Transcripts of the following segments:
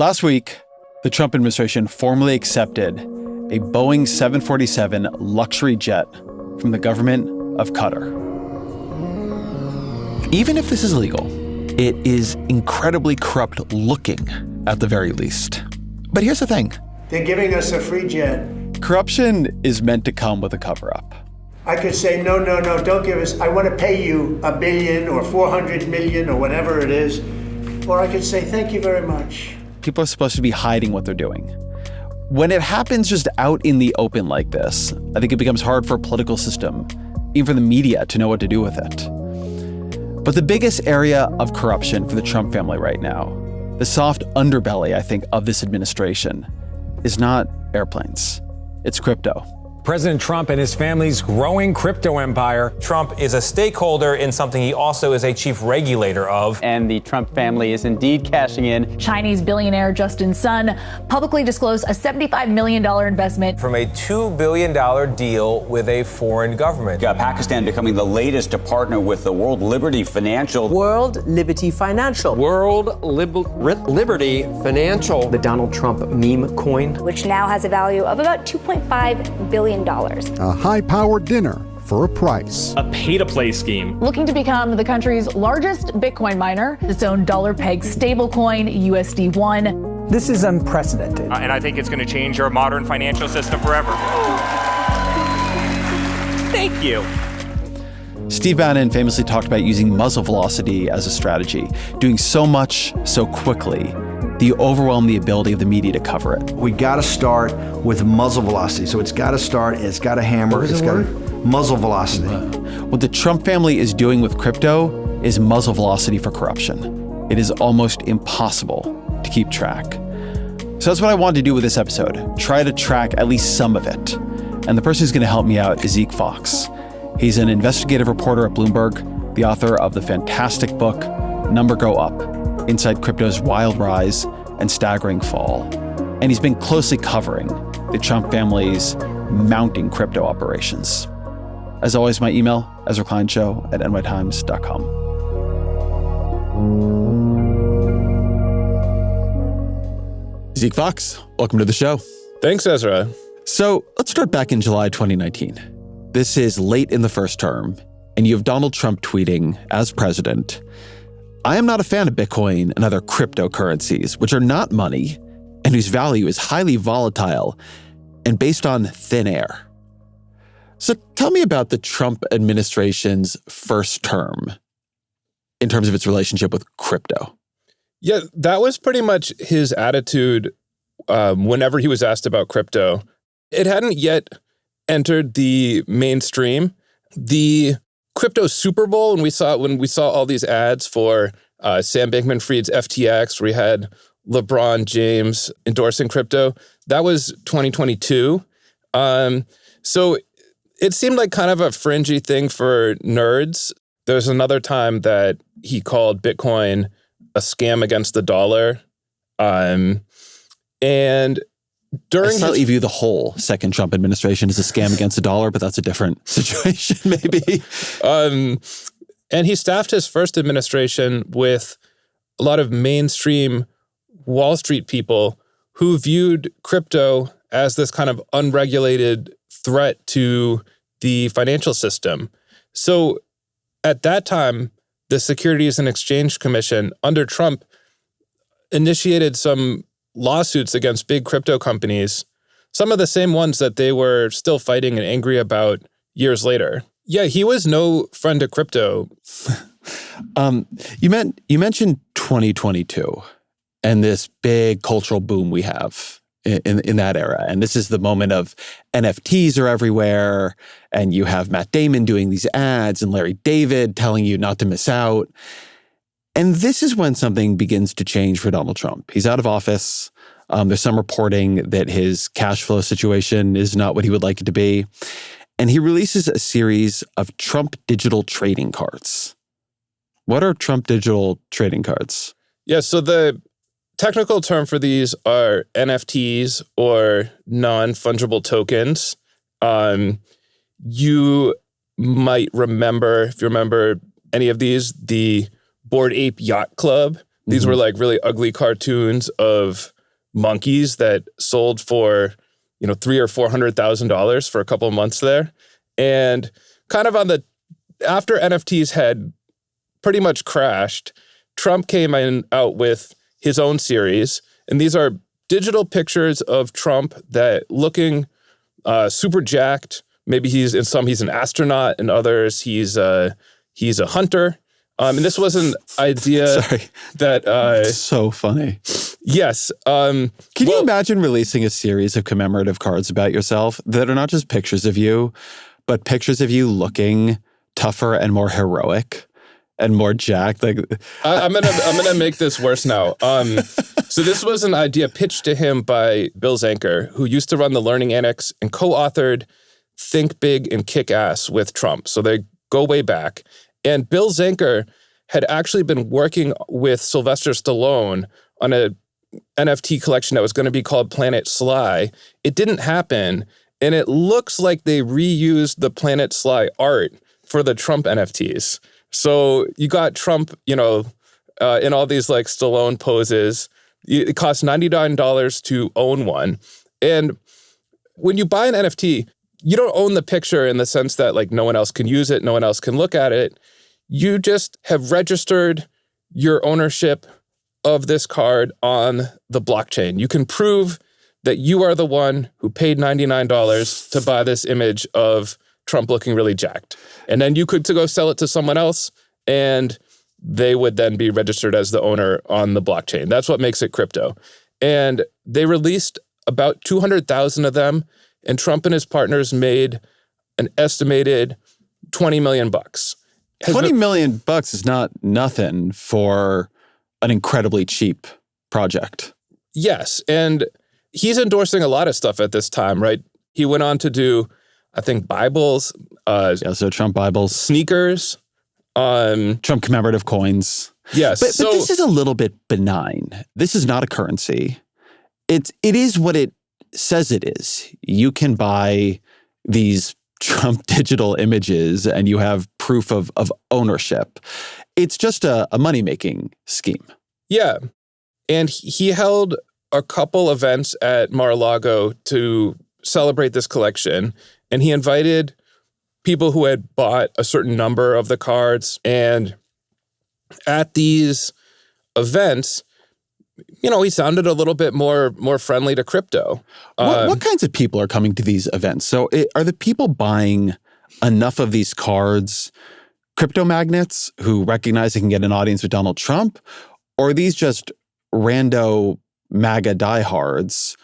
Last week, the Trump administration formally accepted a Boeing 747 luxury jet from the government of Qatar. Even if this is legal, it is incredibly corrupt looking at the very least. But here's the thing. They're giving us a free jet. Corruption is meant to come with a cover-up. I could say, no, don't give us, I want to pay you $1 billion or 400 million or whatever it is. Or I could say, thank you very much. People are supposed to be hiding what they're doing. When it happens just out in the open like this, I think it becomes hard for a political system, even for the media, to know what to do with it. But the biggest area of corruption for the Trump family right now, the soft underbelly, I think, of this administration, is not airplanes. It's crypto. President Trump and his family's growing crypto empire. Trump is a stakeholder in something he also is a chief regulator of. And the Trump family is indeed cashing in. Chinese billionaire Justin Sun publicly disclosed a $75 million investment From a $2 billion deal with a foreign government. Pakistan becoming the latest to partner with the World Liberty Financial. World Liberty Financial. Liberty Financial. The Donald Trump meme coin. Which now has a value of about $2.5 billion. A high-powered dinner for a price. A pay-to-play scheme. Looking to become the country's largest Bitcoin miner, its own dollar-pegged stablecoin, USD1. This is unprecedented. And I think it's going to change our modern financial system forever. Thank you. Steve Bannon famously talked about using muzzle velocity as a strategy, doing so much so quickly that you overwhelm the ability of the media to cover it. We got to start with muzzle velocity. So it's got to start, it's got to hammer, it's got muzzle velocity. What the Trump family is doing with crypto is muzzle velocity for corruption. It is almost impossible to keep track. So that's what I wanted to do with this episode, try to track at least some of it. And the person who's going to help me out is Zeke Faux. He's an investigative reporter at Bloomberg, the author of the fantastic book, Number Go Up, Inside Crypto's Wild Rise and Staggering Fall. And he's been closely covering the Trump family's mounting crypto operations. As always, my email, EzraKleinShow@nytimes.com. Zeke Faux, welcome to the show. Thanks, Ezra. So let's start back in July 2019. This is late in the first term, and you have Donald Trump tweeting, as president, "I am not a fan of Bitcoin and other cryptocurrencies, which are not money and whose value is highly volatile and based on thin air." So tell me about the Trump administration's first term in terms of its relationship with crypto. Yeah, that was pretty much his attitude whenever he was asked about crypto. It hadn't yet entered the mainstream. The crypto Super Bowl, when we saw all these ads for Sam Bankman-Fried's FTX, where we had LeBron James endorsing crypto, that was 2022. So it seemed like kind of a fringy thing for nerds. There was another time that he called Bitcoin a scam against the dollar. And during I slightly view the whole second Trump administration as a scam against the dollar, but that's a different situation, maybe. And he staffed his first administration with a lot of mainstream Wall Street people who viewed crypto as this kind of unregulated threat to the financial system. So at that time, the Securities and Exchange Commission under Trump initiated some lawsuits against big crypto companies, some of the same ones that they were still fighting and angry about years later. Yeah, he was no friend to crypto. You mentioned 2022 and this big cultural boom we have in that era. And this is the moment of NFTs are everywhere, and you have Matt Damon doing these ads and Larry David telling you not to miss out. And this is when something begins to change for Donald Trump. He's out of office. There's some reporting that his cash flow situation is not what he would like it to be. And he releases a series of Trump digital trading cards. What are Trump digital trading cards? Yeah, so the technical term for these are NFTs, or non-fungible tokens. You might remember, if you remember any of these, the Bored Ape Yacht Club These were like really ugly cartoons of monkeys that sold for, $300,000 or $400,000 for a couple of months there. And kind of after NFTs had pretty much crashed, Trump came out with his own series. And these are digital pictures of Trump that looking super jacked. Maybe he's an astronaut, and others he's a hunter. And this was an idea that so funny. Yes. Can you imagine releasing a series of commemorative cards about yourself that are not just pictures of you, but pictures of you looking tougher and more heroic and more jacked? Like, I'm gonna make this worse now. So this was an idea pitched to him by Bill Zanker, who used to run the Learning Annex and co-authored Think Big and Kick Ass with Trump. So they go way back. And Bill Zanker had actually been working with Sylvester Stallone on a NFT collection that was going to be called Planet Sly. It didn't happen, and it looks like they reused the Planet Sly art for the Trump NFTs. So you got Trump, in all these like Stallone poses. It costs $99 to own one. And when you buy an NFT, you don't own the picture in the sense that like no one else can use it, no one else can look at it. You just have registered your ownership of this card on the blockchain. You can prove that you are the one who paid $99 to buy this image of Trump looking really jacked. And then you could go sell it to someone else, and they would then be registered as the owner on the blockchain. That's what makes it crypto. And they released about 200,000 of them, and Trump and his partners made an estimated $20 million. $20 million is not nothing for an incredibly cheap project. Yes, and he's endorsing a lot of stuff at this time, right? He went on to do, I think, Bibles. So Trump Bibles. Sneakers. Trump commemorative coins. Yes. But this is a little bit benign. This is not a currency. It is what it says it is. You can buy these Trump digital images and you have proof of ownership. It's just a money-making scheme. Yeah. And he held a couple events at Mar-a-Lago to celebrate this collection. And he invited people who had bought a certain number of the cards. And at these events, he sounded a little bit more friendly to crypto. What kinds of people are coming to these events? So are the people buying enough of these cards crypto magnates who recognize they can get an audience with Donald Trump? Or are these just rando MAGA diehards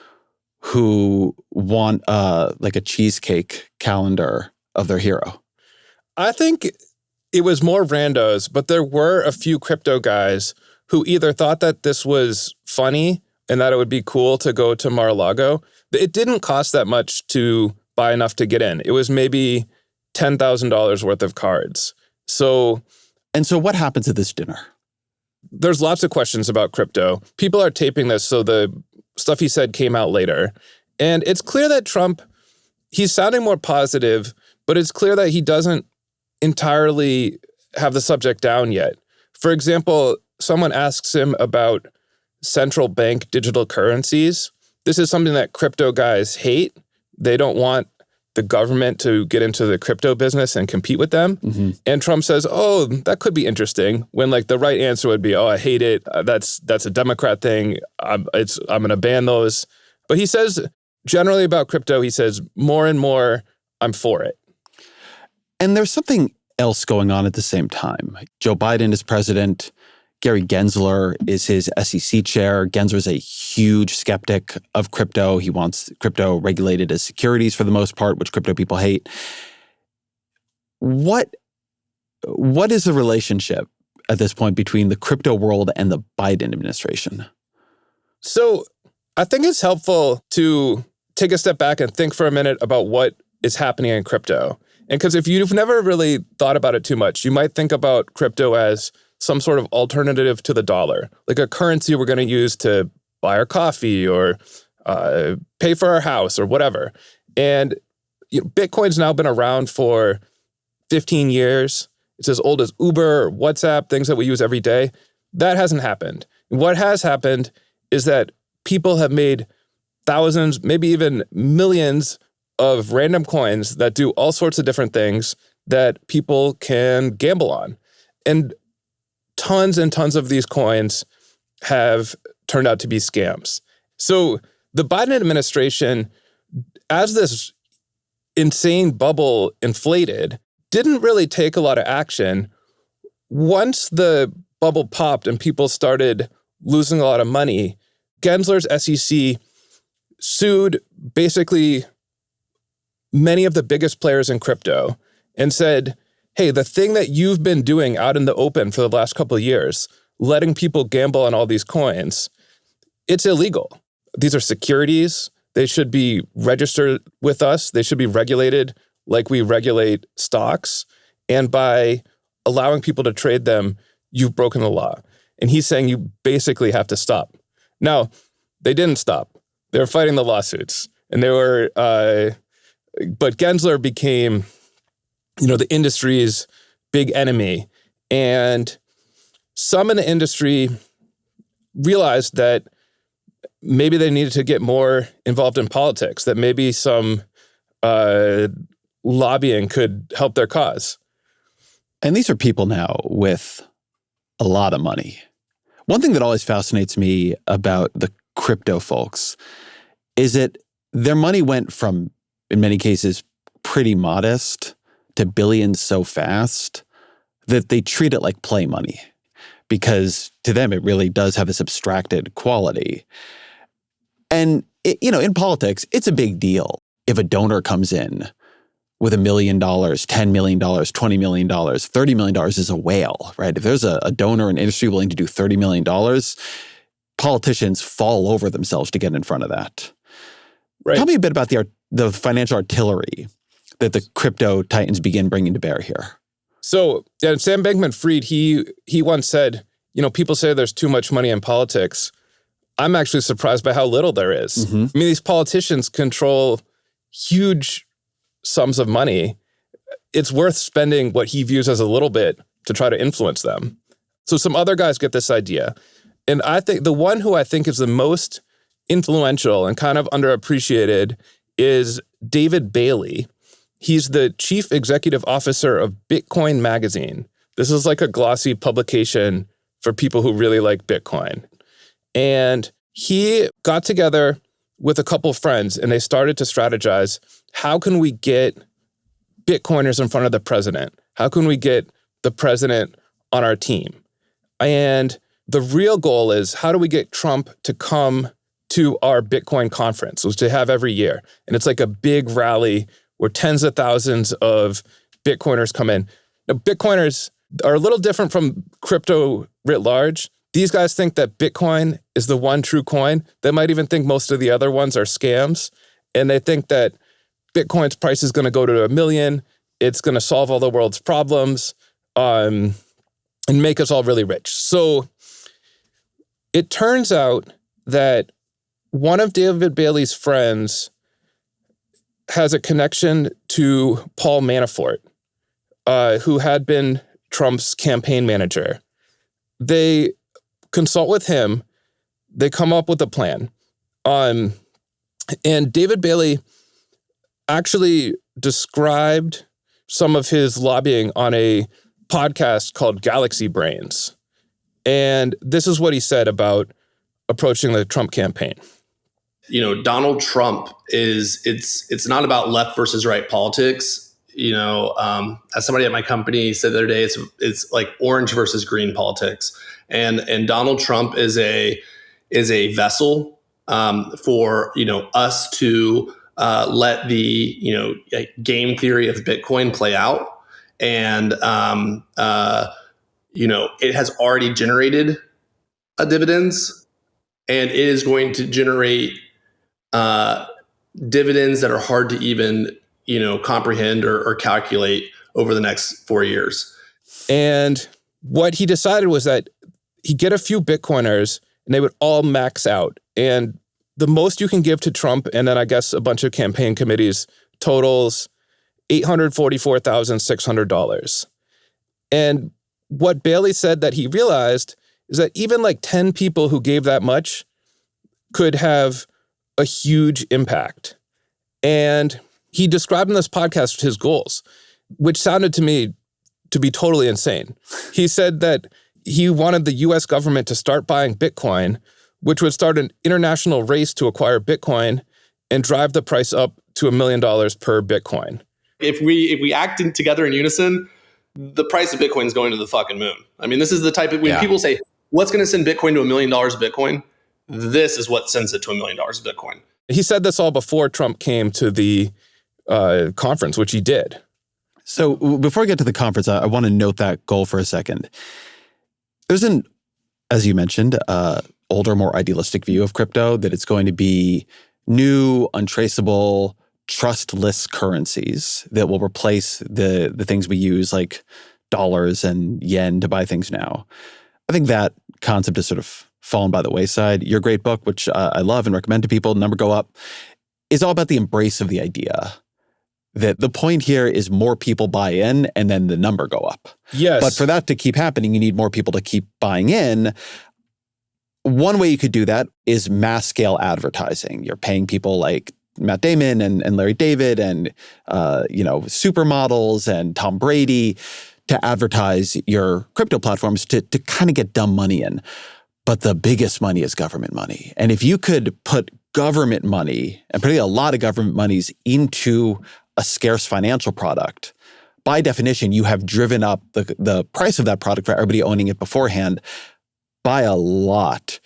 who want like a cheesecake calendar of their hero? I think it was more randos, but there were a few crypto guys who either thought that this was funny and that it would be cool to go to Mar-a-Lago. It didn't cost that much to buy enough to get in. It was maybe $10,000 worth of cards. So what happens at this dinner? There's lots of questions about crypto. People are taping this, so the stuff he said came out later. And it's clear that Trump, he's sounding more positive, but it's clear that he doesn't entirely have the subject down yet. For example, someone asks him about central bank digital currencies. This is something that crypto guys hate. They don't want the government to get into the crypto business and compete with them. Mm-hmm. And Trump says, oh, that could be interesting, when like the right answer would be, oh, I hate it. That's a Democrat thing. I'm going to ban those. But he says generally about crypto, he says more and more, I'm for it. And there's something else going on at the same time. Joe Biden is president. Gary Gensler is his SEC chair. Gensler is a huge skeptic of crypto. He wants crypto regulated as securities for the most part, which crypto people hate. What is the relationship at this point between the crypto world and the Biden administration? So I think it's helpful to take a step back and think for a minute about what is happening in crypto. And because if you've never really thought about it too much, you might think about crypto as some sort of alternative to the dollar, like a currency we're going to use to buy our coffee or pay for our house or whatever. And Bitcoin's now been around for 15 years. It's as old as Uber or WhatsApp, things that we use every day. That hasn't happened. What has happened is that people have made thousands, maybe even millions of random coins that do all sorts of different things that people can gamble on. And tons of these coins have turned out to be scams. So the Biden administration, as this insane bubble inflated, didn't really take a lot of action. Once the bubble popped and people started losing a lot of money, Gensler's SEC sued basically many of the biggest players in crypto and said, hey, the thing that you've been doing out in the open for the last couple of years, letting people gamble on all these coins, it's illegal. These are securities. They should be registered with us. They should be regulated like we regulate stocks. And by allowing people to trade them, you've broken the law. And he's saying you basically have to stop. Now, they didn't stop. They were fighting the lawsuits. And they were, but Gensler became, the industry's big enemy. And some in the industry realized that maybe they needed to get more involved in politics, that maybe some lobbying could help their cause. And these are people now with a lot of money. One thing that always fascinates me about the crypto folks is that their money went from, in many cases, pretty modest to billions so fast that they treat it like play money, because to them, it really does have this abstracted quality. And, in politics, it's a big deal if a donor comes in with $1 million, $10 million, $20 million, $30 million is a whale, right? If there's a donor in industry willing to do $30 million, politicians fall over themselves to get in front of that. Right. Tell me a bit about the financial artillery that the crypto titans begin bringing to bear here. So, Sam Bankman-Fried, he once said, people say there's too much money in politics. I'm actually surprised by how little there is. Mm-hmm. I mean, these politicians control huge sums of money. It's worth spending what he views as a little bit to try to influence them. So some other guys get this idea. And I think the one who I think is the most influential and kind of underappreciated is David Bailey. He's the chief executive officer of Bitcoin Magazine. This is like a glossy publication for people who really like Bitcoin. And he got together with a couple of friends and they started to strategize, how can we get Bitcoiners in front of the president? How can we get the president on our team? And the real goal is, how do we get Trump to come to our Bitcoin conference, which they have every year? And it's like a big rally where tens of thousands of Bitcoiners come in. Now, Bitcoiners are a little different from crypto writ large. These guys think that Bitcoin is the one true coin. They might even think most of the other ones are scams. And they think that Bitcoin's price is going to go to 1 million. It's going to solve all the world's problems and make us all really rich. So it turns out that one of David Bailey's friends has a connection to Paul Manafort, who had been Trump's campaign manager. They consult with him. They come up with a plan. And David Bailey actually described some of his lobbying on a podcast called Galaxy Brains. And this is what he said about approaching the Trump campaign. Donald Trump it's not about left versus right politics. As somebody at my company said the other day, it's like orange versus green politics. And Donald Trump is a vessel for us to let the game theory of Bitcoin play out, and it has already generated dividends, and it is going to generate dividends that are hard to even comprehend or calculate over the next 4 years. And what he decided was that he'd get a few Bitcoiners and they would all max out. And the most you can give to Trump, and then I guess a bunch of campaign committees, totals $844,600. And what Bailey said that he realized is that even like 10 people who gave that much could have a huge impact. And he described in this podcast his goals, which sounded to me to be totally insane. He said that he wanted the US government to start buying Bitcoin, which would start an international race to acquire Bitcoin and drive the price up to $1 million per Bitcoin. If we act together in unison, the price of Bitcoin is going to the fucking moon. I mean, this is the type of, when people say, what's going to send Bitcoin to $1 million of Bitcoin? This is what sends it to $1 million of Bitcoin. He said this all before Trump came to the conference, which he did. So before I get to the conference, I want to note that goal for a second. There's an, as you mentioned, older, more idealistic view of crypto, that it's going to be new, untraceable, trustless currencies that will replace the things we use, like dollars and yen, to buy things now. I think that concept has sort of fallen by the wayside. Your great book, which I love and recommend to people, Number Go Up, is all about the embrace of the idea that the point here is more people buy in and then the number go up. Yes. But for that to keep happening, you need more people to keep buying in. One way you could do that is mass scale advertising. You're paying people like Matt Damon and Larry David and supermodels and Tom Brady to advertise your crypto platforms to kind of get dumb money in. But the biggest money is government money. And if you could put government money, and particularly a lot of government monies, into a scarce financial product, by definition, you have driven up the price of that product for everybody owning it beforehand by a lot.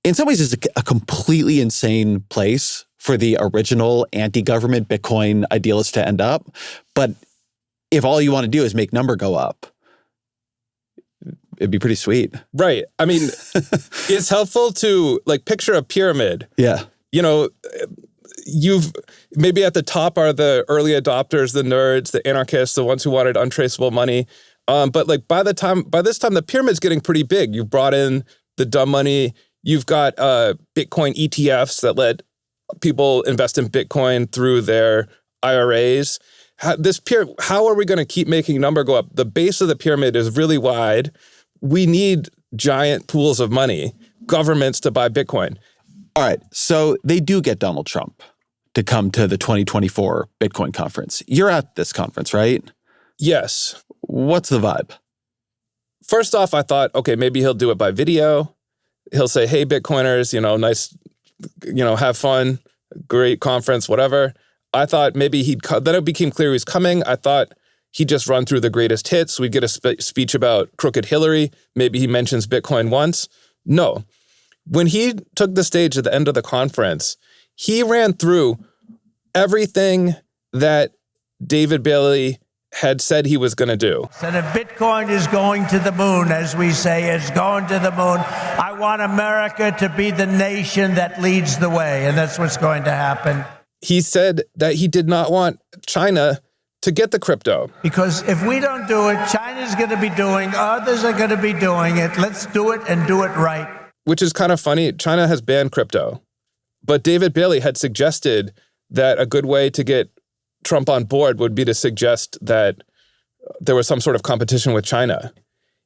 In some ways, it's a completely insane place for the original anti-government Bitcoin idealist to end up. But if all you want to do is make number go up, it'd be pretty sweet. Right. I mean, it's helpful to picture a pyramid. Yeah. You've maybe at the top are the early adopters, the nerds, the anarchists, the ones who wanted untraceable money. But by this time, the pyramid's getting pretty big. You've brought in the dumb money. You've got Bitcoin ETFs that let people invest in Bitcoin through their IRAs. How are we going to keep making number go up? The base of the pyramid is really wide. We need giant pools of money, governments to buy Bitcoin. All right. So they do get Donald Trump to come to the 2024 Bitcoin conference. You're at this conference, right? Yes. What's the vibe? First off, I thought, okay, maybe he'll do it by video. He'll say, hey, Bitcoiners, nice, have fun, great conference, whatever. I thought maybe then it became clear he was coming. I thought he'd just run through the greatest hits. We'd get a speech about crooked Hillary. Maybe he mentions Bitcoin once. No. When he took the stage at the end of the conference, he ran through everything that David Bailey had said he was going to do. And if Bitcoin is going to the moon, as we say, it's going to the moon, I want America to be the nation that leads the way. And that's what's going to happen. He said that he did not want China to get the crypto. Because if we don't do it, China's going to be doing, others are going to be doing it. Let's do it and do it right. Which is kind of funny. China has banned crypto. But David Bailey had suggested that a good way to get Trump on board would be to suggest that there was some sort of competition with China.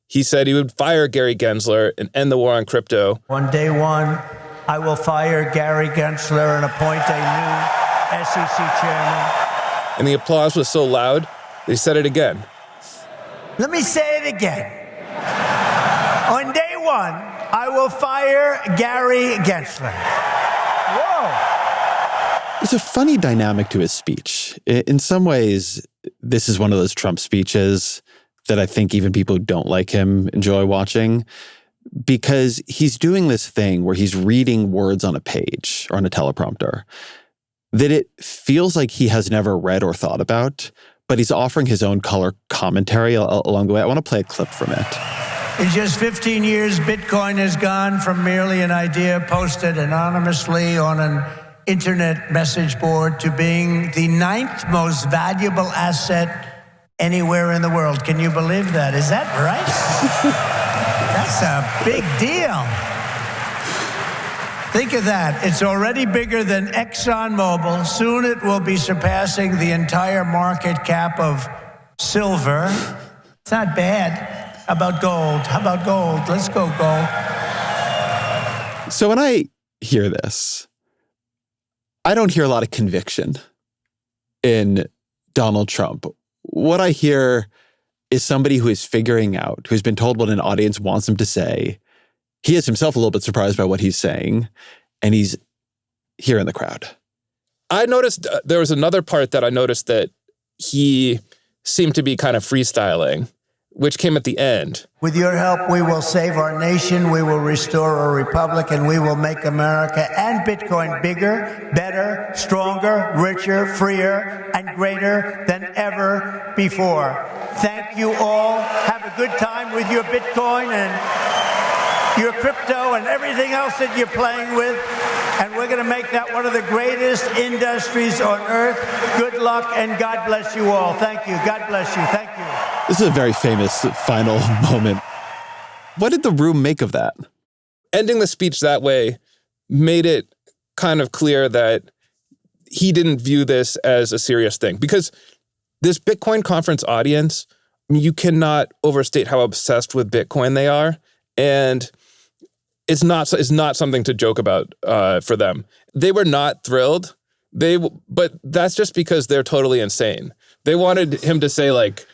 He said he would fire Gary Gensler and end the war on crypto. On day one, I will fire Gary Gensler and appoint a new SEC chairman. And the applause was so loud, they said it again. Let me say it again. On day one, I will fire Gary Gensler. Whoa. There's a funny dynamic to his speech. In some ways, this is one of those Trump speeches that I think even people who don't like him enjoy watching, because he's doing this thing where he's reading words on a page or on a teleprompter that it feels like he has never read or thought about, but he's offering his own color commentary along the way. I want to play a clip from it. In just 15 years, Bitcoin has gone from merely an idea posted anonymously on an internet message board to being the 9th most valuable asset anywhere in the world. Can you believe that? Is that right? That's a big deal. Think of that. It's already bigger than ExxonMobil. Soon it will be surpassing the entire market cap of silver. It's not bad. How about gold? How about gold? Let's go gold. So when I hear this, I don't hear a lot of conviction in Donald Trump. What I hear is somebody who is figuring out, who's been told what an audience wants him to say. He is himself a little bit surprised by what he's saying, and he's here in the crowd. I noticed there was another part that I noticed that he seemed to be kind of freestyling, which came at the end. With your help, we will save our nation, we will restore our republic, and we will make America and Bitcoin bigger, better, stronger, richer, freer, and greater than ever before. Thank you all. Have a good time with your Bitcoin and your crypto and everything else that you're playing with. And we're going to make that one of the greatest industries on earth. Good luck and God bless you all. Thank you. God bless you. Thank you. This is a very famous final moment. What did the room make of that? Ending the speech that way made it kind of clear that he didn't view this as a serious thing. Because this Bitcoin conference audience, I mean, you cannot overstate how obsessed with Bitcoin they are. And it's not something to joke about for them. They were not thrilled. But that's just because they're totally insane. They wanted him to say, like,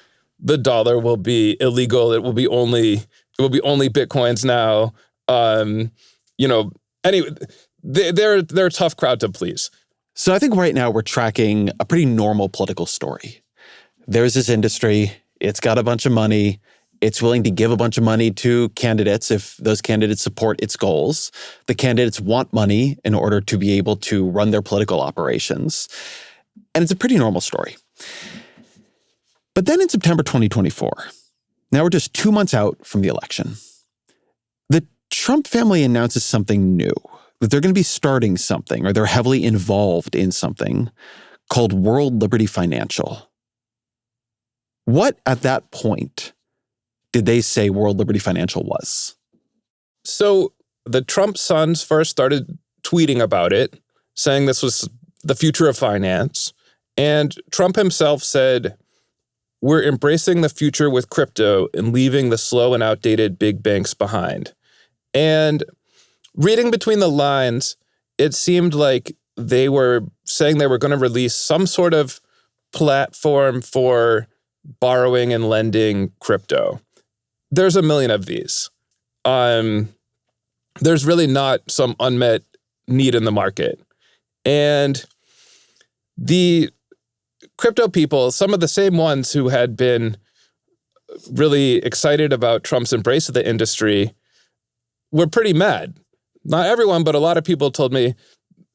the dollar will be illegal. It will be only Bitcoins now. Anyway, they're a tough crowd to please. So I think right now we're tracking a pretty normal political story. There's this industry. It's got a bunch of money. It's willing to give a bunch of money to candidates if those candidates support its goals. The candidates want money in order to be able to run their political operations. And it's a pretty normal story. But then in September 2024, now we're just 2 months out from the election, the Trump family announces something new, that they're going to be starting something, or they're heavily involved in something called World Liberty Financial. What at that point did they say World Liberty Financial was? So the Trump sons first started tweeting about it, saying this was the future of finance. And Trump himself said, "We're embracing the future with crypto and leaving the slow and outdated big banks behind." And reading between the lines, it seemed like they were saying they were going to release some sort of platform for borrowing and lending crypto. There's a million of these. There's really not some unmet need in the market. And the crypto people, some of the same ones who had been really excited about Trump's embrace of the industry, were pretty mad. Not everyone, but a lot of people told me,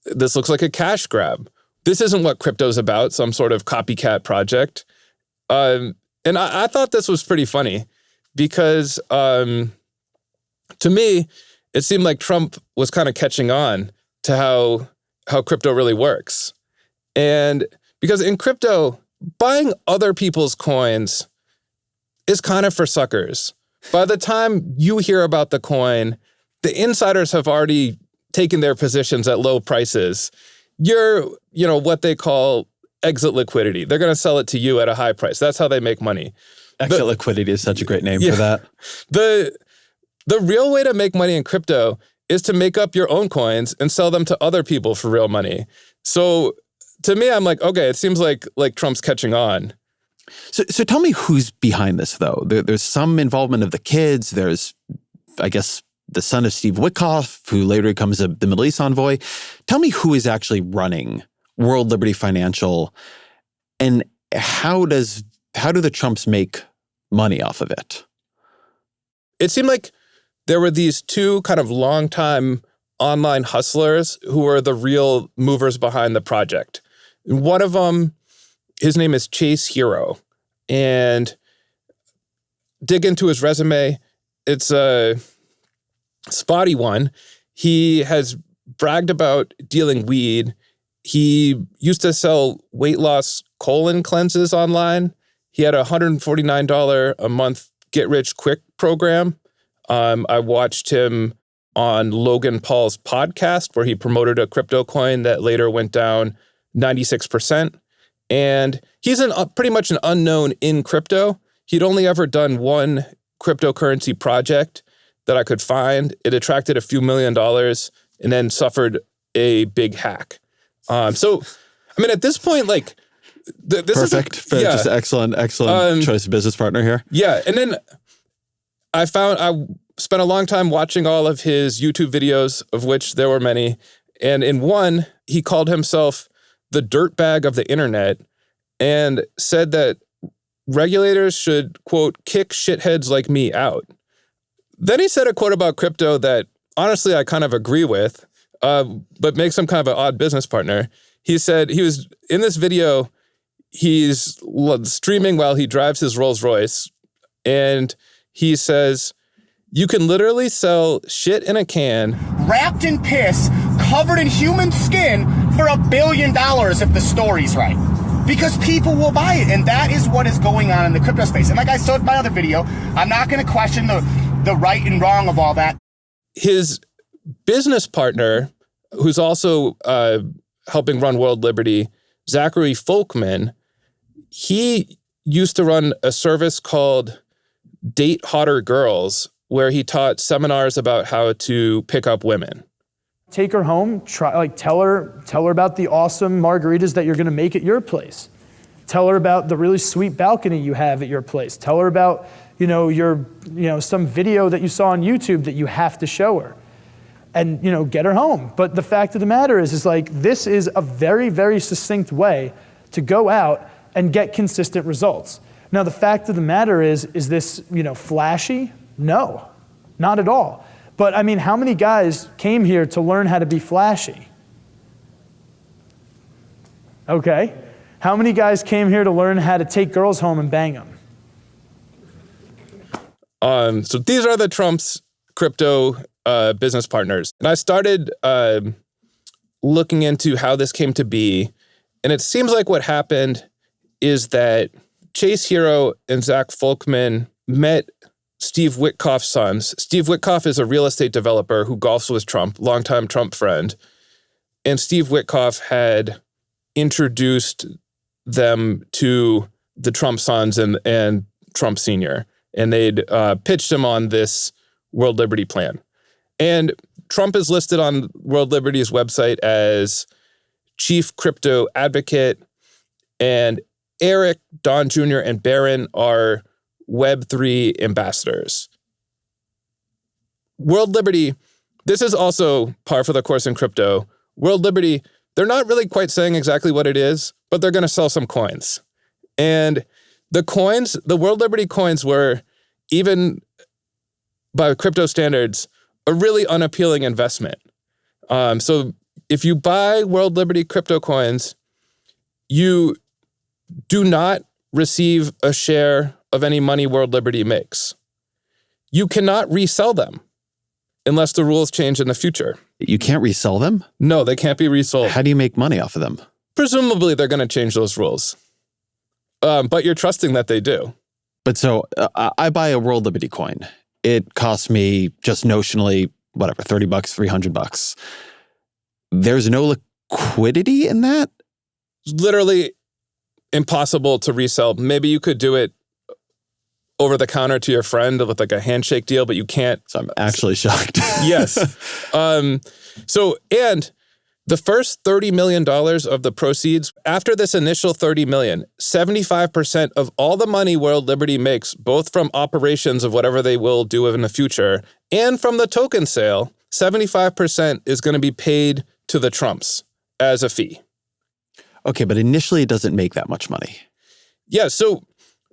this looks like a cash grab. This isn't what crypto's about, some sort of copycat project. And I thought this was pretty funny because to me, it seemed like Trump was kind of catching on to how crypto really works. And because in crypto, buying other people's coins is kind of for suckers. By the time you hear about the coin, the insiders have already taken their positions at low prices. You're, what they call exit liquidity. They're going to sell it to you at a high price. That's how they make money. Exit liquidity is such a great name for that. The real way to make money in crypto is to make up your own coins and sell them to other people for real money. So to me, I'm like, okay, it seems like Trump's catching on. So tell me who's behind this, though. There's some involvement of the kids. There's, I guess, the son of Steve Witkoff, who later becomes the Middle East envoy. Tell me who is actually running World Liberty Financial, and how do the Trumps make money off of it? It seemed like there were these two kind of longtime online hustlers who were the real movers behind the project. One of them, his name is Chase Hero, and dig into his resume. It's a spotty one. He has bragged about dealing weed. He used to sell weight loss colon cleanses online. He had a $149 a month get rich quick program. I watched him on Logan Paul's podcast where he promoted a crypto coin that later went down 96%. And he's pretty much an unknown in crypto. He'd only ever done one cryptocurrency project that I could find. It attracted a few $1 million and then suffered a big hack. So, I mean, at this point, like, this Perfect. is Just excellent choice of business partner here. Yeah. And then I spent a long time watching all of his YouTube videos, of which there were many. And in one, he called himself the dirtbag of the internet and said that regulators should, quote, kick shitheads like me out. Then he said a quote about crypto that honestly I kind of agree with, but makes him kind of an odd business partner. He said he was in this video, he's streaming while he drives his Rolls Royce, and he says, you can literally sell shit in a can, wrapped in piss, covered in human skin for $1 billion if the story's right. Because people will buy it, and that is what is going on in the crypto space. And like I said in my other video, I'm not going to question the right and wrong of all that. His business partner, who's also helping run World Liberty, Zachary Folkman, he used to run a service called Date Hotter Girls, where he taught seminars about how to pick up women. Take her home, tell her about the awesome margaritas that you're gonna make at your place. Tell her about the really sweet balcony you have at your place. Tell her about, some video that you saw on YouTube that you have to show her. And, get her home. But the fact of the matter is like, this is a very, very succinct way to go out and get consistent results. Now, the fact of the matter is this, flashy? No, not at all. But I mean, how many guys came here to learn how to be flashy? Okay. How many guys came here to learn how to take girls home and bang them? So these are the Trump's crypto business partners. And I started looking into how this came to be. And it seems like what happened is that Chase Hero and Zach Folkman met Steve Witkoff's sons. Steve Witkoff is a real estate developer who golfs with Trump, longtime Trump friend. And Steve Witkoff had introduced them to the Trump sons and Trump Sr. And they'd pitched him on this World Liberty plan. And Trump is listed on World Liberty's website as chief crypto advocate. And Eric, Don Jr., and Bannon are Web3 ambassadors. World Liberty, this is also par for the course in crypto. World Liberty, they're not really quite saying exactly what it is, but they're going to sell some coins. And the coins, the World Liberty coins were, even by crypto standards, a really unappealing investment. So if you buy World Liberty crypto coins, you do not receive a share of any money World Liberty makes. You cannot resell them unless the rules change in the future. You can't resell them? No, they can't be resold. How do you make money off of them? Presumably, they're going to change those rules. But you're trusting that they do. But so I buy a World Liberty coin. It costs me just notionally, whatever, $30, $300. There's no liquidity in that? Literally impossible to resell. Maybe you could do it over the counter to your friend with like a handshake deal, but you can't. So I'm actually shocked. Yes. And the first $30 million of the proceeds, after this initial $30 million, 75% of all the money World Liberty makes, both from operations of whatever they will do in the future and from the token sale, 75% is going to be paid to the Trumps as a fee. Okay, but initially it doesn't make that much money. Yeah, so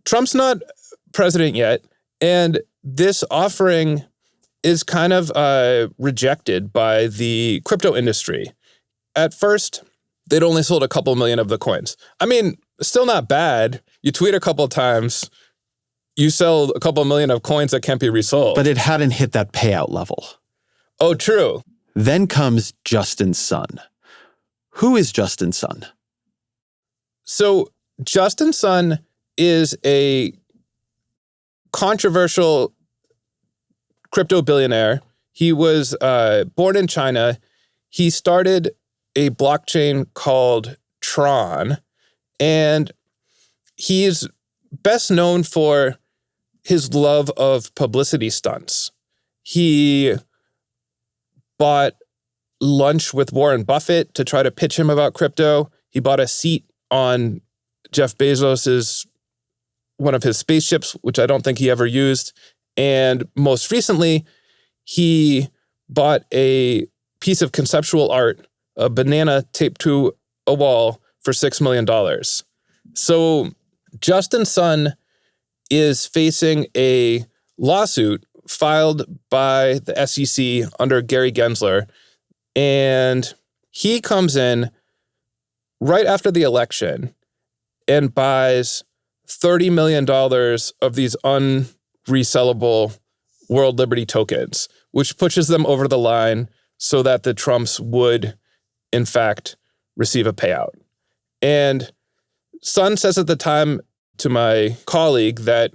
Trump's not president yet, and this offering is kind of rejected by the crypto industry. At first, they'd only sold a couple million of the coins. I mean, still not bad. You tweet a couple times, you sell a couple million of coins that can't be resold. But it hadn't hit that payout level. Oh, true. Then comes Justin Sun. Who is Justin Sun? So Justin Sun is a controversial crypto billionaire. He was born in China. He started a blockchain called Tron, and he's best known for his love of publicity stunts. He bought lunch with Warren Buffett to try to pitch him about crypto. He bought a seat on Jeff Bezos's one of his spaceships, which I don't think he ever used. And most recently, he bought a piece of conceptual art, a banana taped to a wall, for $6 million. So Justin Sun is facing a lawsuit filed by the SEC under Gary Gensler. And he comes in right after the election and buys $30 million of these unresellable World Liberty tokens, which pushes them over the line so that the Trumps would, in fact, receive a payout. And Sun says at the time to my colleague that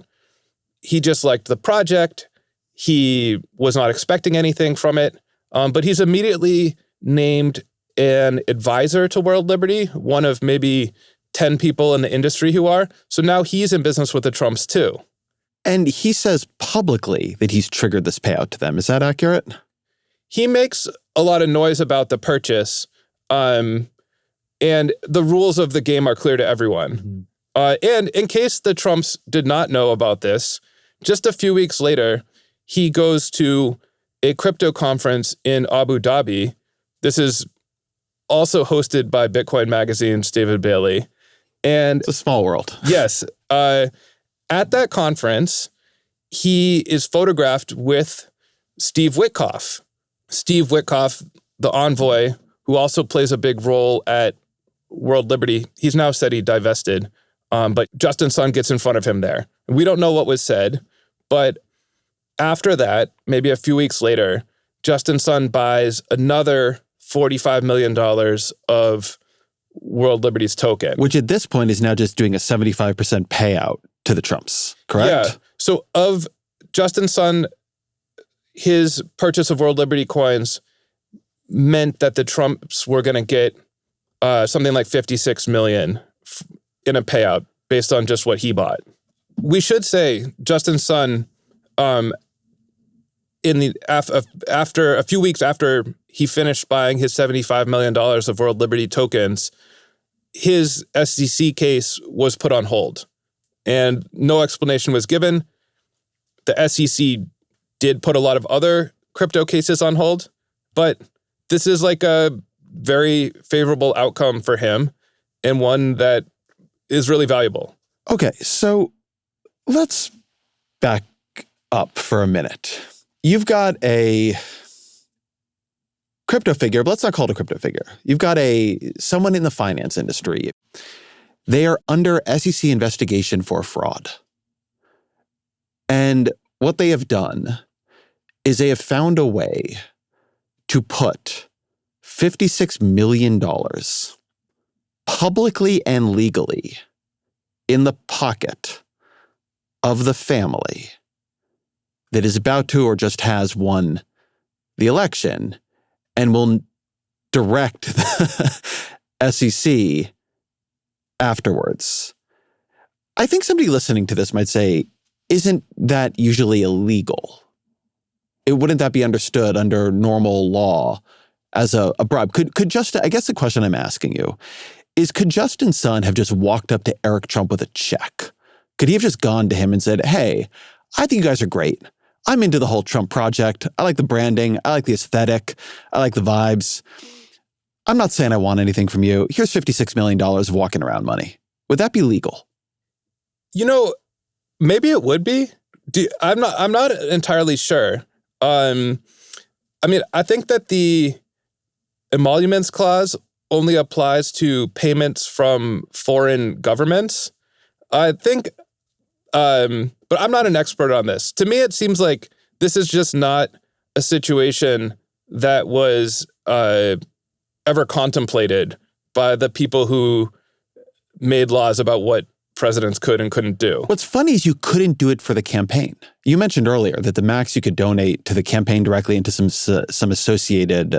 he just liked the project. He was not expecting anything from it, but he's immediately named an advisor to World Liberty, one of maybe 10 people in the industry who are. So now he's in business with the Trumps too. And he says publicly that he's triggered this payout to them. Is that accurate? He makes a lot of noise about the purchase, and the rules of the game are clear to everyone. And in case the Trumps did not know about this, just a few weeks later, he goes to a crypto conference in Abu Dhabi. This is also hosted by Bitcoin Magazine's David Bailey. And it's a small world. Yes. At that conference, he is photographed with Steve Witkoff. Steve Witkoff, the envoy, who also plays a big role at World Liberty. He's now said he divested, but Justin Sun gets in front of him there. We don't know what was said, but after that, maybe a few weeks later, Justin Sun buys another $45 million of World Liberty's token. Which at this point is now just doing a 75% payout to the Trumps, correct? Yeah. So of Justin Sun, his purchase of World Liberty coins meant that the Trumps were going to get something like $56 million in a payout based on just what he bought. We should say Justin Sun, after a few weeks after he finished buying his $75 million of World Liberty tokens, his SEC case was put on hold and no explanation was given. The SEC did put a lot of other crypto cases on hold, but this is like a very favorable outcome for him and one that is really valuable. Okay, so let's back up for a minute. You've got a crypto figure, but let's not call it a crypto figure. You've got someone in the finance industry. They are under SEC investigation for fraud. And what they have done is they have found a way to put $56 million publicly and legally in the pocket of the family that is about to or just has won the election and will direct the SEC afterwards. I think somebody listening to this might say, isn't that usually illegal? Wouldn't that be understood under normal law as a bribe? Could Justin, I guess the question I'm asking you is, could Justin Sun have just walked up to Eric Trump with a check? Could he have just gone to him and said, hey, I think you guys are great. I'm into the whole Trump project. I like the branding. I like the aesthetic. I like the vibes. I'm not saying I want anything from you. Here's $56 million of walking around money. Would that be legal? You know, maybe it would be. I'm not entirely sure. I mean, I think that the emoluments clause only applies to payments from foreign governments. I think, but I'm not an expert on this. To me, it seems like this is just not a situation that was ever contemplated by the people who made laws about what presidents could and couldn't do. What's funny is you couldn't do it for the campaign. You mentioned earlier that the max you could donate to the campaign directly into some associated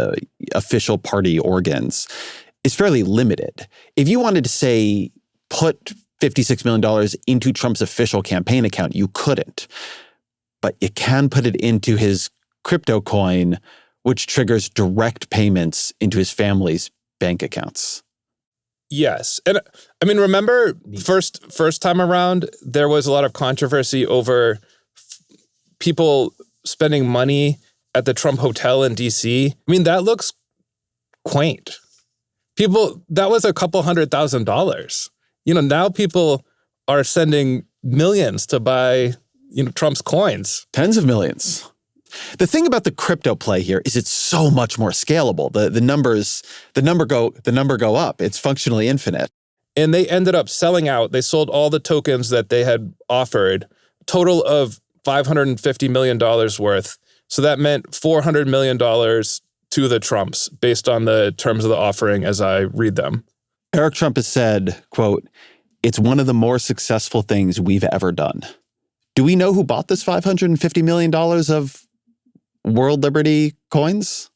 official party organs is fairly limited. If you wanted to say put $56 million into Trump's official campaign account. You couldn't. But you can put it into his crypto coin, which triggers direct payments into his family's bank accounts. Yes. And I mean, remember first time around, there was a lot of controversy over people spending money at the Trump Hotel in DC. I mean, that looks quaint. That was a couple $100,000. Now people are sending millions to buy, Trump's coins. Tens of millions. The thing about the crypto play here is it's so much more scalable. The number go up. It's functionally infinite. And they ended up selling out. They sold all the tokens that they had offered, total of $550 million worth. So that meant $400 million to the Trumps based on the terms of the offering as I read them. Eric Trump has said, quote, "It's one of the more successful things we've ever done." Do we know who bought this $550 million of World Liberty coins?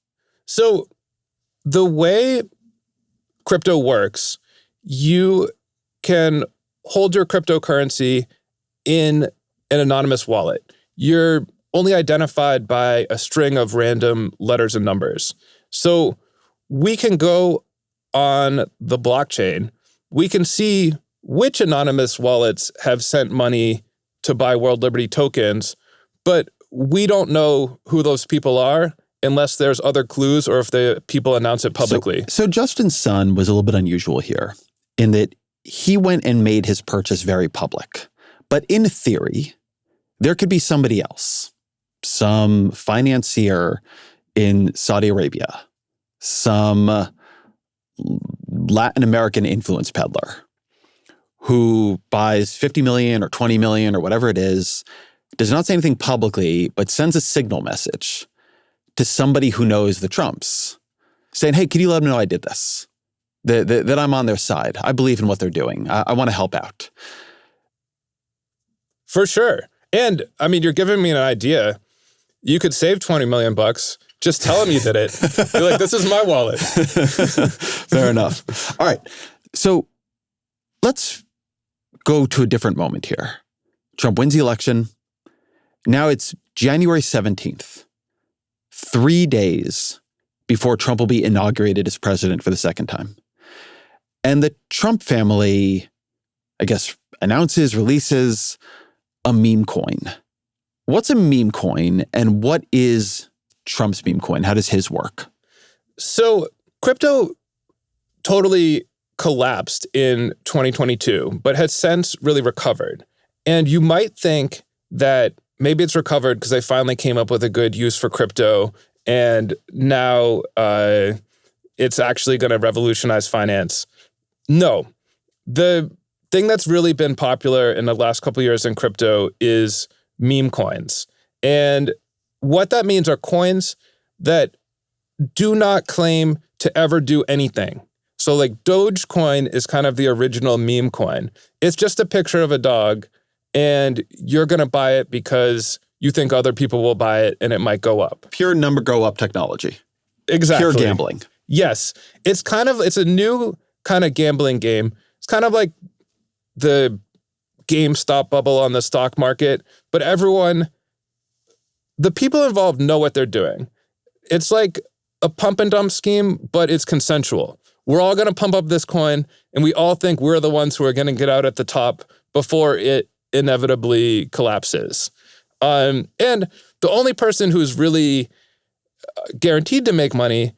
So the way crypto works, you can hold your cryptocurrency in an anonymous wallet. You're only identified by a string of random letters and numbers. So we can go on the blockchain. We can see which anonymous wallets have sent money to buy World Liberty tokens, but we don't know who those people are unless there's other clues or if the people announce it publicly. So Justin Sun was a little bit unusual here in that he went and made his purchase very public. But in theory, there could be somebody else, some financier in Saudi Arabia, some Latin American influence peddler who buys 50 million or 20 million or whatever it is, does not say anything publicly, but sends a signal message to somebody who knows the Trumps saying, hey, can you let them know I did this? That I'm on their side. I believe in what they're doing. I want to help out. For sure. And I mean, you're giving me an idea. You could save 20 million bucks. Just tell them you did it. You're like, this is my wallet. Fair enough. All right. So let's go to a different moment here. Trump wins the election. Now it's January 17th, 3 days before Trump will be inaugurated as president for the second time. And the Trump family, I guess, releases a meme coin. What's a meme coin and what is Trump's meme coin? How does his work? So crypto totally collapsed in 2022, but has since really recovered. And you might think that maybe it's recovered because they finally came up with a good use for crypto and now it's actually going to revolutionize finance. No. The thing that's really been popular in the last couple of years in crypto is meme coins. And what that means are coins that do not claim to ever do anything. So like Dogecoin is kind of the original meme coin. It's just a picture of a dog and you're going to buy it because you think other people will buy it and it might go up. Pure number go up technology. Exactly. Pure gambling. Yes. It's a new kind of gambling game. It's kind of like the GameStop bubble on the stock market, but the people involved know what they're doing. It's like a pump and dump scheme, but it's consensual. We're all going to pump up this coin, and we all think we're the ones who are going to get out at the top before it inevitably collapses. And the only person who's really guaranteed to make money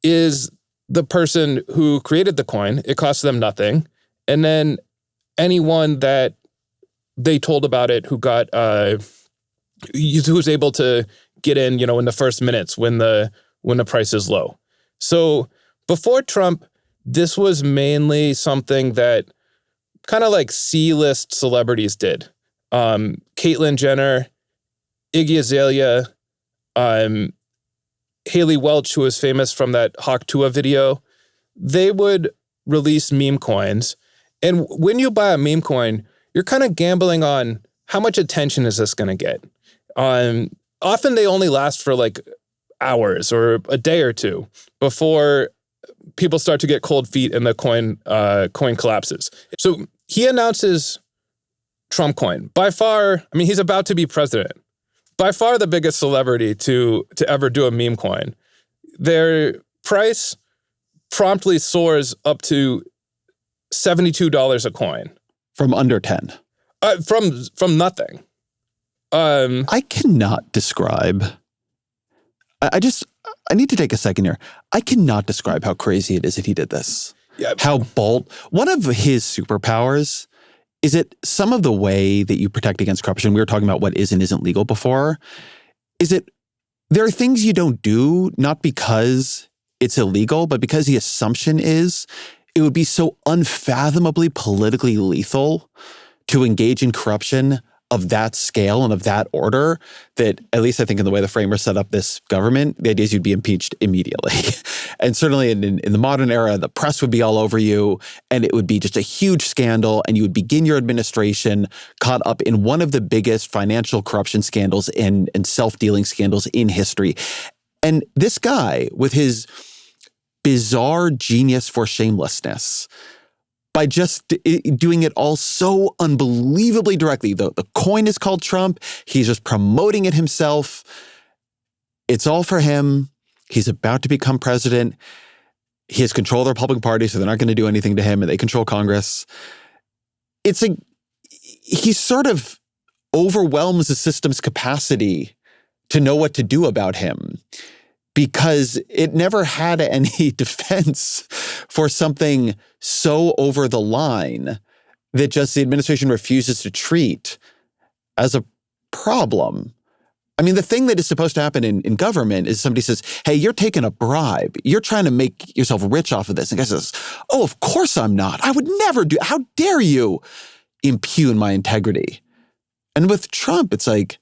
is the person who created the coin. It costs them nothing. And then anyone that they told about it who got who's able to get in, in the first minutes when the price is low. So before Trump, this was mainly something that kind of like C-list celebrities did. Caitlyn Jenner, Iggy Azalea, Haley Welch, who was famous from that Hawk Tuah video, they would release meme coins. And when you buy a meme coin, you're kind of gambling on how much attention is this going to get. Often they only last for like hours or a day or two before people start to get cold feet and the coin collapses. So he announces Trump coin. By far, I mean, he's about to be president. By far the biggest celebrity to ever do a meme coin. Their price promptly soars up to $72 a coin. From under 10. From nothing. I cannot describe. I need to take a second here. I cannot describe how crazy it is that he did this. Yeah. How bold. One of his superpowers is it some of the way that you protect against corruption. We were talking about what is and isn't legal before. Is it there are things you don't do, not because it's illegal, but because the assumption is it would be so unfathomably politically lethal to engage in corruption of that scale and of that order that, at least I think in the way the framers set up this government, the idea is you'd be impeached immediately. And certainly in the modern era, the press would be all over you and it would be just a huge scandal and you would begin your administration caught up in one of the biggest financial corruption scandals and self-dealing scandals in history. And this guy, with his bizarre genius for shamelessness, by just doing it all so unbelievably directly. The coin is called Trump. He's just promoting it himself. It's all for him. He's about to become president. He has control of the Republican Party, so they're not going to do anything to him, and they control Congress. He sort of overwhelms the system's capacity to know what to do about him, because it never had any defense for something so over the line that just the administration refuses to treat as a problem. I mean, the thing that is supposed to happen in government is somebody says, hey, you're taking a bribe. You're trying to make yourself rich off of this. And the guy says, oh, of course I'm not. I would never do. How dare you impugn my integrity? And with Trump, it's like,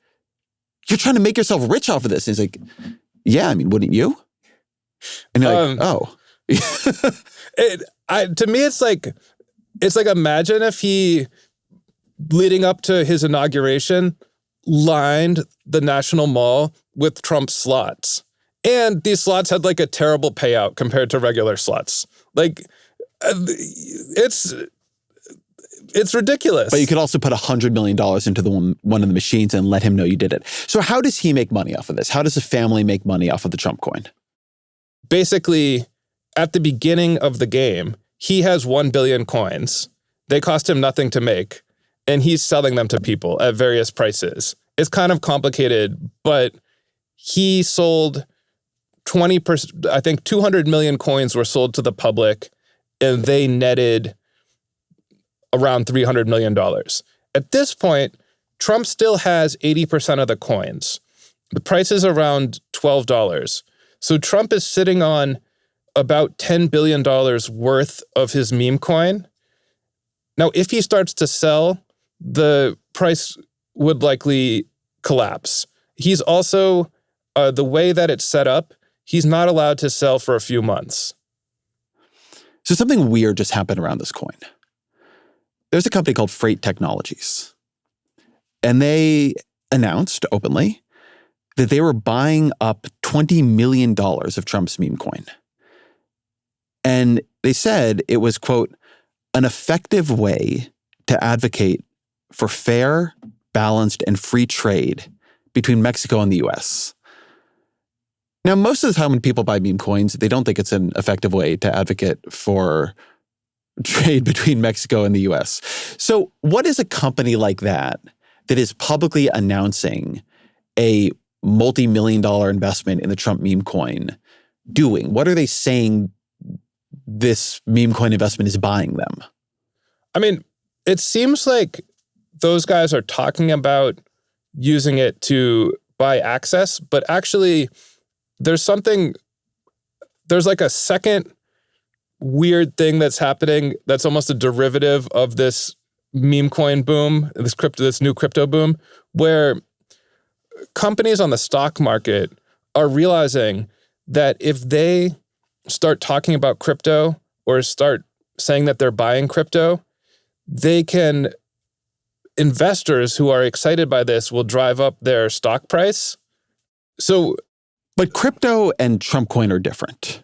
you're trying to make yourself rich off of this. And he's like, yeah, I mean, wouldn't you? And you're like, oh. To me, it's like imagine if he, leading up to his inauguration, lined the National Mall with Trump slots. And these slots had like a terrible payout compared to regular slots. Like, it's ridiculous. But you could also put $100 million into one of the machines and let him know you did it. So how does he make money off of this? How does the family make money off of the Trump coin? Basically, at the beginning of the game, he has 1 billion coins. They cost him nothing to make, and he's selling them to people at various prices. It's kind of complicated, but he sold 20%, I think 200 million coins were sold to the public, and they netted around $300 million. At this point, Trump still has 80% of the coins. The price is around $12. So Trump is sitting on about $10 billion worth of his meme coin. Now, if he starts to sell, the price would likely collapse. He's also, the way that it's set up, he's not allowed to sell for a few months. So something weird just happened around this coin. There's a company called Freight Technologies, and they announced openly that they were buying up $20 million of Trump's meme coin. And they said it was, quote, an effective way to advocate for fair, balanced, and free trade between Mexico and the U.S. Now, most of the time when people buy meme coins, they don't think it's an effective way to advocate for trade between Mexico and the U.S. So what is a company like that is publicly announcing a multi-million-dollar investment in the Trump meme coin doing? What are they saying this meme coin investment is buying them? I mean, it seems like those guys are talking about using it to buy access, but actually there's like a second weird thing that's happening that's almost a derivative of this meme coin boom, this new crypto boom, where companies on the stock market are realizing that if they start talking about crypto or start saying that they're buying crypto, investors who are excited by this will drive up their stock price. But crypto and Trump coin are different.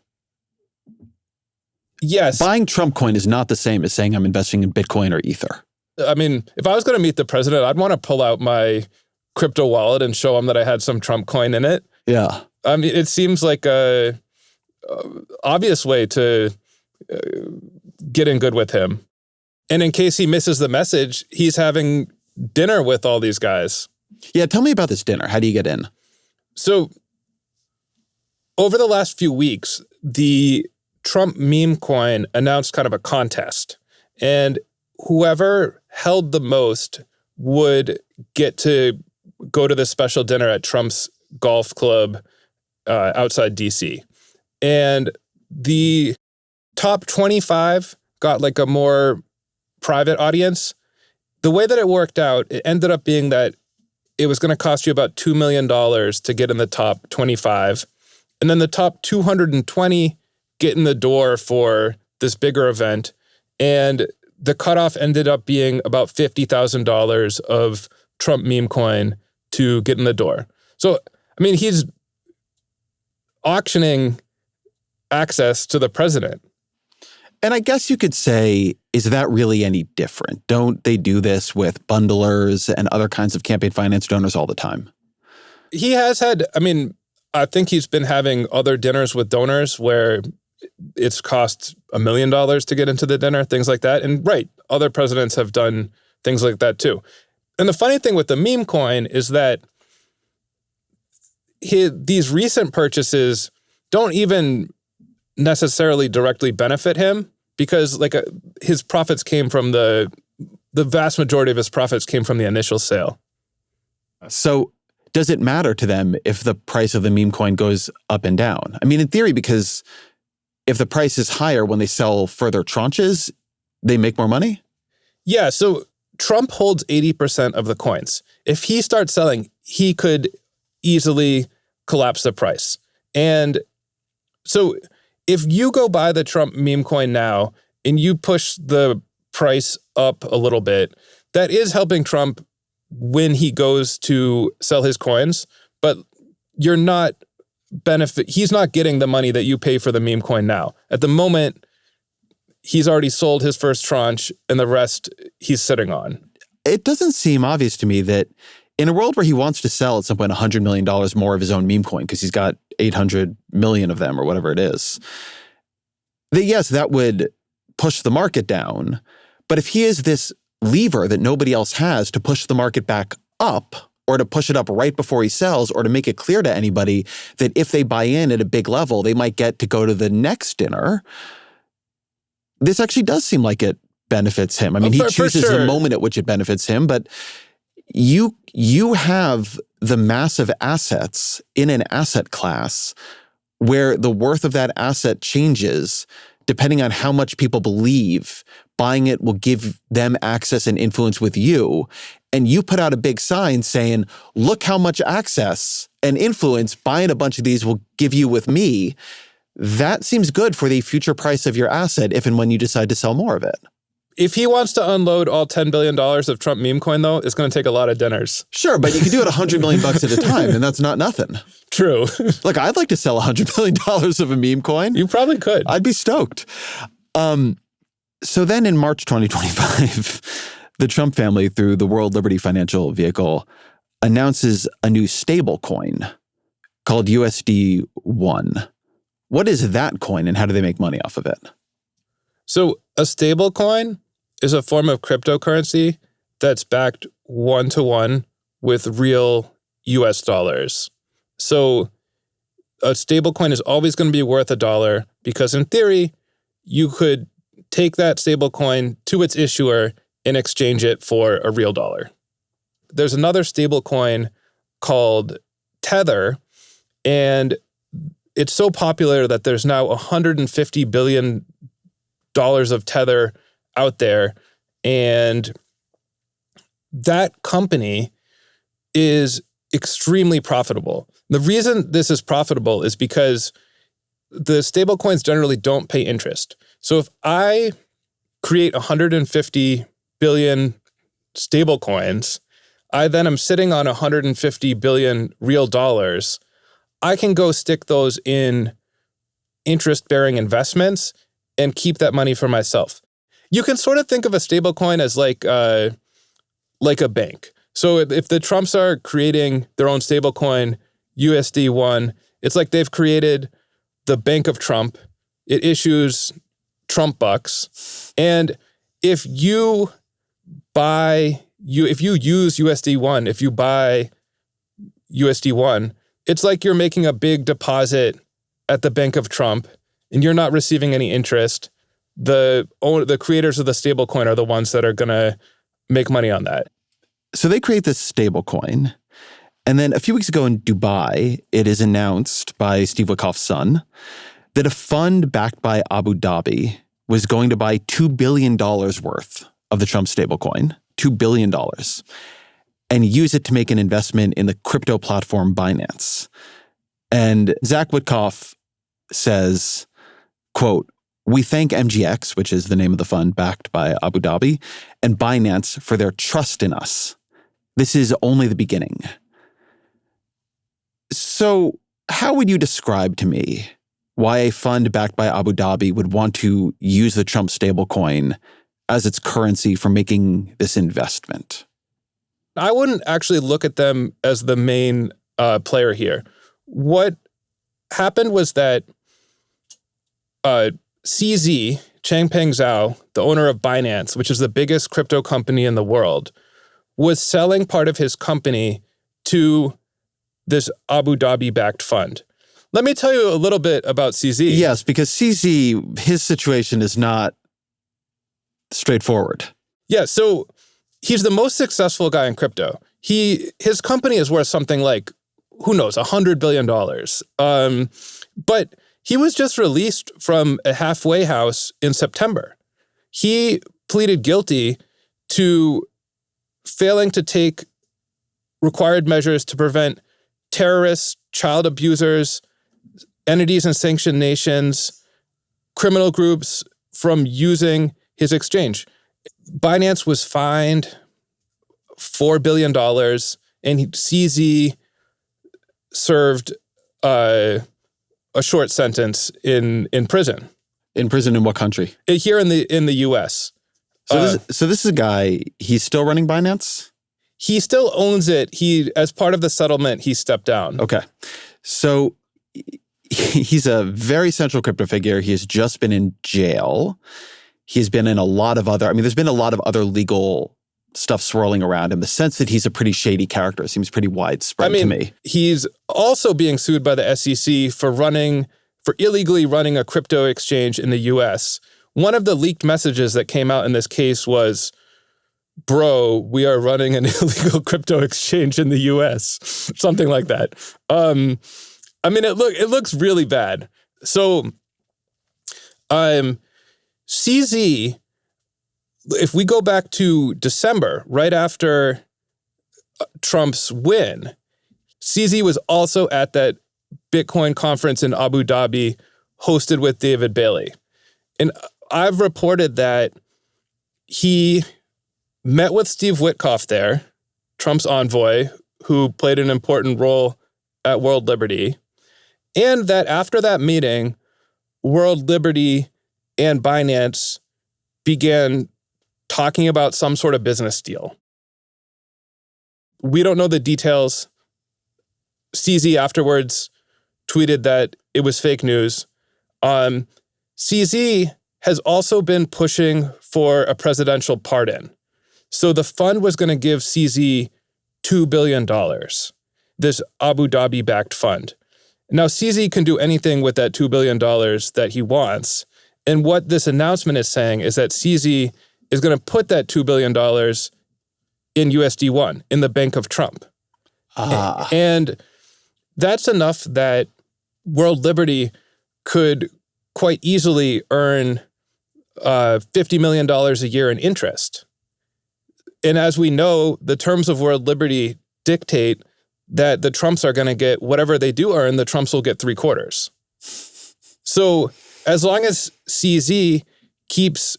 Yes. Buying Trump coin is not the same as saying I'm investing in Bitcoin or Ether. I mean, if I was going to meet the president, I'd want to pull out my crypto wallet and show him that I had some Trump coin in it. Yeah. I mean, it seems like a obvious way to get in good with him. And in case he misses the message, he's having dinner with all these guys. Yeah, tell me about this dinner. How do you get in? So over the last few weeks, the Trump meme coin announced kind of a contest. And whoever held the most would get to go to this special dinner at Trump's golf club outside DC. And the top 25 got like a more private audience. The way that it worked out, it ended up being that it was going to cost you about $2 million to get in the top 25. And then the top 220 get in the door for this bigger event. And the cutoff ended up being about $50,000 of Trump meme coin to get in the door. So, I mean, he's auctioning access to the president. And I guess you could say, is that really any different? Don't they do this with bundlers and other kinds of campaign finance donors all the time? He has had, I mean, I think he's been having other dinners with donors where it's cost $1 million to get into the dinner, things like that. And right, other presidents have done things like that too. And the funny thing with the meme coin is that these recent purchases don't even necessarily directly benefit him because his profits came from the vast majority of his profits came from the initial sale. So does it matter to them if the price of the meme coin goes up and down? I mean, in theory, because if the price is higher when they sell further tranches, they make more money? Yeah, so Trump holds 80% of the coins. If he starts selling, he could easily collapse the price. And so if you go buy the Trump meme coin now and you push the price up a little bit, that is helping Trump when he goes to sell his coins, but he's not getting the money that you pay for the meme coin now. At the moment, he's already sold his first tranche and the rest he's sitting on. It doesn't seem obvious to me that in a world where he wants to sell at some point $100 million more of his own meme coin because he's got 800 million of them or whatever it is, that yes, that would push the market down. But if he is this lever that nobody else has to push the market back up or to push it up right before he sells or to make it clear to anybody that if they buy in at a big level, they might get to go to the next dinner, this actually does seem like it benefits him. I mean, he chooses the moment at which it benefits him, but you have the massive assets in an asset class where the worth of that asset changes depending on how much people believe buying it will give them access and influence with you. And you put out a big sign saying, look how much access and influence buying a bunch of these will give you with me. That seems good for the future price of your asset if and when you decide to sell more of it. If he wants to unload all $10 billion of Trump meme coin, though, it's going to take a lot of dinners. Sure, but you can do it $100 million at a time, and that's not nothing. True. Look, I'd like to sell $100 million of a meme coin. You probably could. I'd be stoked. So then in March 2025, the Trump family, through the World Liberty Financial Vehicle, announces a new stable coin called USD1. What is that coin, and how do they make money off of it? So a stable coin is a form of cryptocurrency that's backed 1-to-1 with real US dollars. So a stable coin is always going to be worth $1 because in theory, you could take that stable coin to its issuer and exchange it for a real dollar. There's another stable coin called Tether, and it's so popular that there's now $150 billion of Tether out there. And that company is extremely profitable. The reason this is profitable is because the stablecoins generally don't pay interest. So if I create 150 billion stablecoins, I then am sitting on 150 billion real dollars. I can go stick those in interest-bearing investments and keep that money for myself. You can sort of think of a stablecoin as like a bank. So if the Trumps are creating their own stablecoin, USD1, it's like they've created the Bank of Trump. It issues Trump bucks. And if you use USD1, if you buy USD1, it's like you're making a big deposit at the Bank of Trump and you're not receiving any interest. The creators of the stablecoin are the ones that are going to make money on that. So they create this stablecoin. And then a few weeks ago in Dubai, it is announced by Steve Witkoff's son that a fund backed by Abu Dhabi was going to buy $2 billion worth of the Trump stablecoin, $2 billion, and use it to make an investment in the crypto platform Binance. And Zach Witkoff says, quote, "We thank MGX, which is the name of the fund backed by Abu Dhabi, and Binance for their trust in us. This is only the beginning." So how would you describe to me why a fund backed by Abu Dhabi would want to use the Trump stablecoin as its currency for making this investment? I wouldn't actually look at them as the main player here. What happened was that CZ, Changpeng Zhao, the owner of Binance, which is the biggest crypto company in the world, was selling part of his company to this Abu Dhabi-backed fund. Let me tell you a little bit about CZ. Yes, because CZ, his situation is not straightforward. Yeah, so he's the most successful guy in crypto. His company is worth something like, who knows, $100 billion. But he was just released from a halfway house in September. He pleaded guilty to failing to take required measures to prevent terrorists, child abusers, entities in sanctioned nations, criminal groups from using his exchange. Binance was fined $4 billion, and CZ served a short sentence in prison. In prison in what country? Here in the U.S. So this is a guy, he's still running Binance? He still owns it. As part of the settlement, he stepped down. Okay. So he's a very central crypto figure. He has just been in jail. He's been in a lot of other, there's been a lot of other legal stuff swirling around him. The sense that he's a pretty shady character seems pretty widespread to me. He's also being sued by the SEC for illegally running a crypto exchange in the US. One of the leaked messages that came out in this case was, "Bro, we are running an illegal crypto exchange in the US." Something like that. It looks really bad. So, CZ, if we go back to December, right after Trump's win, CZ was also at that Bitcoin conference in Abu Dhabi hosted with David Bailey. And I've reported that he met with Steve Witkoff there, Trump's envoy, who played an important role at World Liberty, and that after that meeting, World Liberty and Binance began talking about some sort of business deal. We don't know the details. CZ afterwards tweeted that it was fake news. CZ has also been pushing for a presidential pardon. So the fund was going to give CZ $2 billion, this Abu Dhabi-backed fund. Now, CZ can do anything with that $2 billion that he wants. And what this announcement is saying is that CZ is going to put that $2 billion in USD1, in the Bank of Trump. And that's enough that World Liberty could quite easily earn $50 million a year in interest. And as we know, the terms of World Liberty dictate that the Trumps are going to get whatever they do earn, the Trumps will get 3/4. So as long as CZ keeps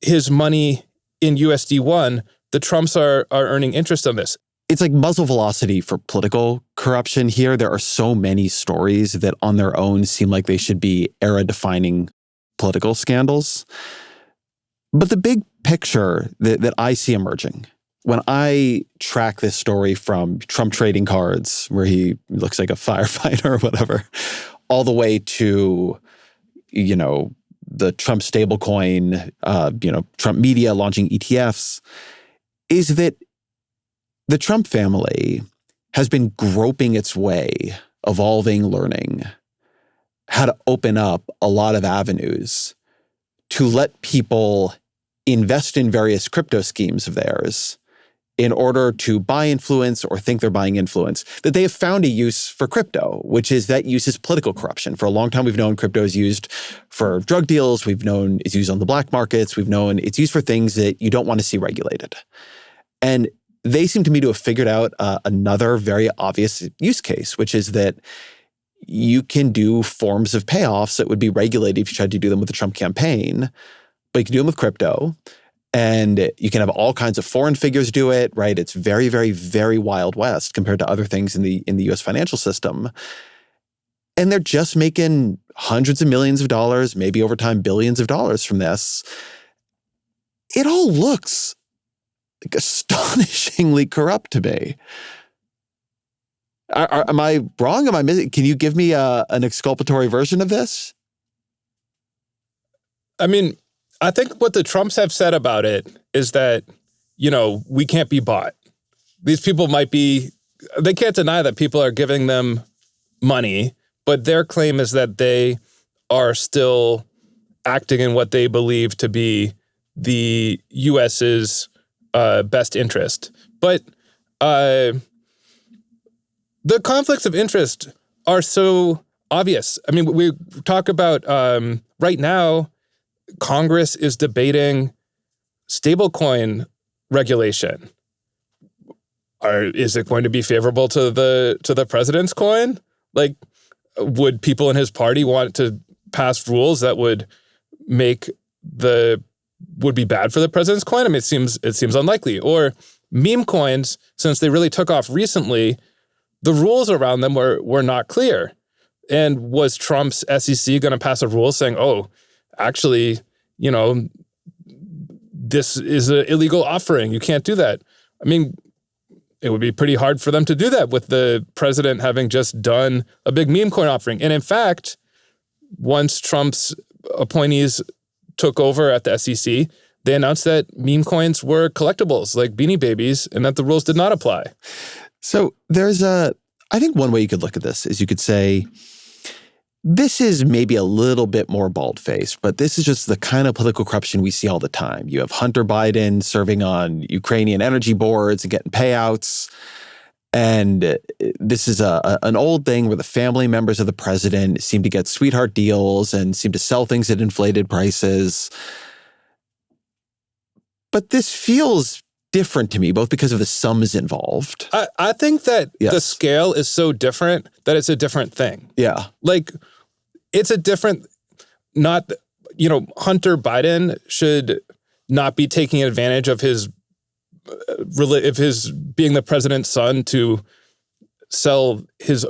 his money in USD1, the Trumps are earning interest on this. It's like muzzle velocity for political corruption here. There are so many stories that on their own seem like they should be era-defining political scandals. But the big picture that I see emerging when I track this story from Trump trading cards, where he looks like a firefighter or whatever, all the way to, the Trump stablecoin, Trump media launching ETFs, is that the Trump family has been groping its way, evolving, learning how to open up a lot of avenues to let people invest in various crypto schemes of theirs in order to buy influence or think they're buying influence, that they have found a use for crypto, which is that use is political corruption. For a long time, we've known crypto is used for drug deals. We've known it's used on the black markets. We've known it's used for things that you don't want to see regulated. And they seem to me to have figured out another very obvious use case, which is that you can do forms of payoffs that would be regulated if you tried to do them with the Trump campaign, but you can do them with crypto. And you can have all kinds of foreign figures do it, right? It's very, very, very Wild West compared to other things in the US financial system. And they're just making hundreds of millions of dollars, maybe over time billions of dollars from this. It all looks like astonishingly corrupt to me. Am I wrong? Am I missing? Can you give me an exculpatory version of this? I mean, I think what the Trumps have said about it is that, we can't be bought. These people they can't deny that people are giving them money, but their claim is that they are still acting in what they believe to be the U.S.'s best interest. But the conflicts of interest are so obvious. I mean, we talk about right now, Congress is debating stablecoin regulation. Is it going to be favorable to the president's coin? Like, would people in his party want to pass rules that would be bad for the president's coin? I mean, it seems unlikely. Or meme coins, since they really took off recently, the rules around them were not clear. And was Trump's SEC going to pass a rule saying, oh, actually, this is an illegal offering. You can't do that. I mean, it would be pretty hard for them to do that with the president having just done a big meme coin offering. And in fact, once Trump's appointees took over at the SEC, they announced that meme coins were collectibles like Beanie Babies and that the rules did not apply. So I think one way you could look at this is you could say, this is maybe a little bit more bald-faced, but this is just the kind of political corruption we see all the time. You have Hunter Biden serving on Ukrainian energy boards and getting payouts. And this is an old thing where the family members of the president seem to get sweetheart deals and seem to sell things at inflated prices. But this feels different to me, both because of the sums involved. I think that the scale is so different that it's a different thing. Yeah. Like, it's a different, Hunter Biden should not be taking advantage of his being the president's son to sell his